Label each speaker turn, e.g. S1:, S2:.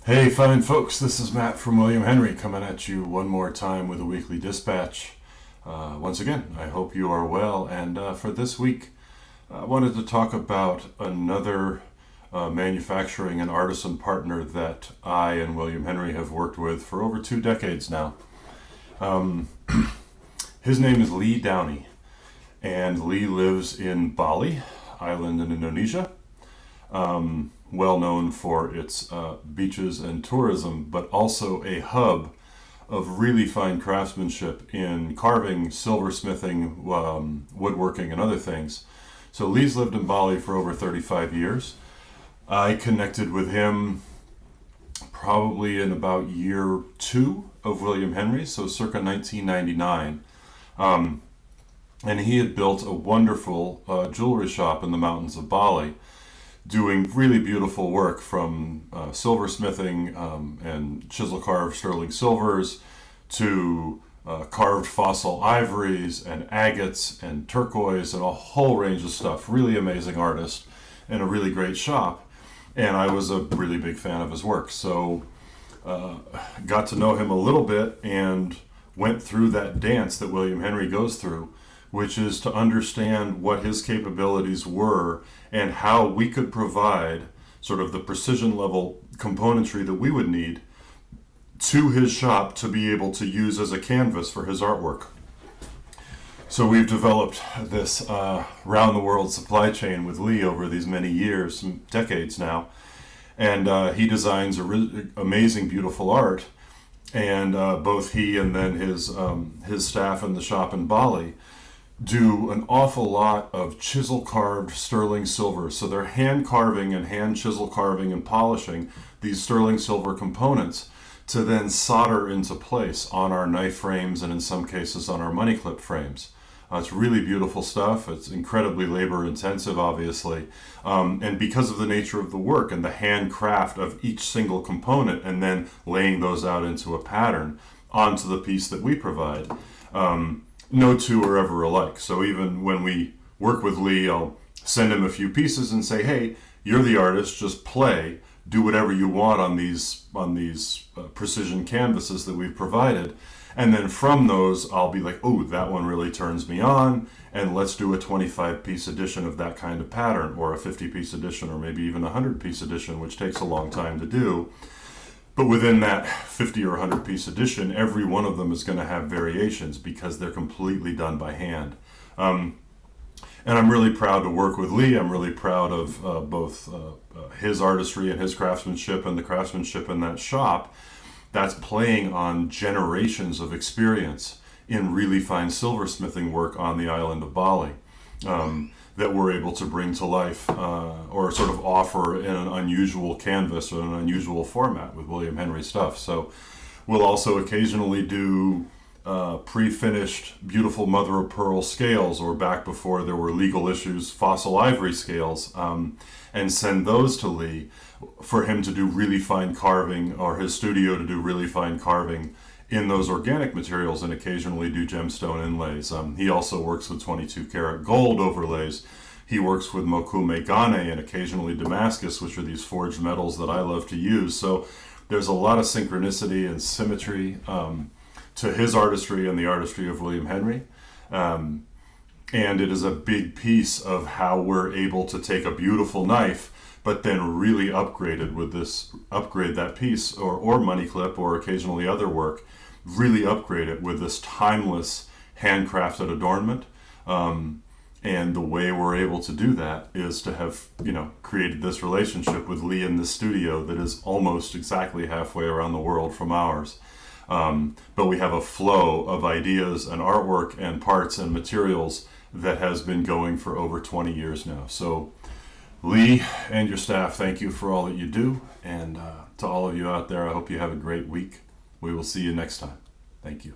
S1: Hey, fine folks, this is Matt from William Henry coming at you one more time with a weekly dispatch. Once again, I hope you are well, and for this week, I wanted to talk about another manufacturing and artisan partner that I and William Henry have worked with for over 2 decades now. His name is Lee Downey, and Lee lives in Bali Island in Indonesia. Well known for its beaches and tourism, but also a hub of really fine craftsmanship in carving, silversmithing, woodworking, and other things. So Lee's lived in Bali for over 35 years. I connected with him probably in about year 2 of William Henry, so circa 1999. And he had built a wonderful jewelry shop in the mountains of Bali, doing really beautiful work from silversmithing and chisel carved sterling silvers to carved fossil ivories and agates and turquoise and a whole range of stuff. Really amazing artist and a really great shop. And I was a really big fan of his work. So got to know him a little bit and went through that dance that William Henry goes through, which is to understand what his capabilities were and how we could provide sort of the precision level componentry that we would need to his shop to be able to use as a canvas for his artwork. So we've developed this round the world supply chain with Lee over these many years, some decades now, and he designs amazing, beautiful art. And both he and then his staff in the shop in Bali do an awful lot of chisel carved sterling silver. So they're hand carving and hand chisel carving and polishing these sterling silver components to then solder into place on our knife frames and in some cases on our money clip frames. It's really beautiful stuff. It's incredibly labor intensive, obviously. And because of the nature of the work and the handcraft of each single component and then laying those out into a pattern onto the piece that we provide, no two are ever alike. So even when we work with Lee, I'll send him a few pieces and say, hey, you're the artist, just play, do whatever you want on these precision canvases that we've provided. And then from those, I'll be like, oh, that one really turns me on, and let's do a 25-piece edition of that kind of pattern, or a 50-piece edition, or maybe even a 100-piece edition, which takes a long time to do. But within that 50 or 100-piece edition, every one of them is going to have variations because they're completely done by hand. And I'm really proud to work with Lee. I'm really proud of both his artistry and his craftsmanship and the craftsmanship in that shop. That's playing on generations of experience in really fine silversmithing work on the island of Bali that we're able to bring to life or sort of offer in an unusual canvas or an unusual format with William Henry stuff. So we'll also occasionally do pre-finished beautiful mother of pearl scales, or back before there were legal issues, fossil ivory scales, and send those to Lee for him to do really fine carving, or his studio to do really fine carving in those organic materials, and occasionally do gemstone inlays. He also works with 22 karat gold overlays. He works with mokume gane and occasionally Damascus, which are these forged metals that I love to use. So there's a lot of synchronicity and symmetry to his artistry and the artistry of William Henry. And it is a big piece of how we're able to take a beautiful knife but then really upgrade that piece, or money clip, or occasionally other work, really upgrade it with this timeless handcrafted adornment. And the way we're able to do that is to have, created this relationship with Lee in the studio that is almost exactly halfway around the world from ours. But we have a flow of ideas and artwork and parts and materials that has been going for over 20 years now. So Lee and your staff, thank you for all that you do. And to all of you out there, I hope you have a great week. We will see you next time. Thank you.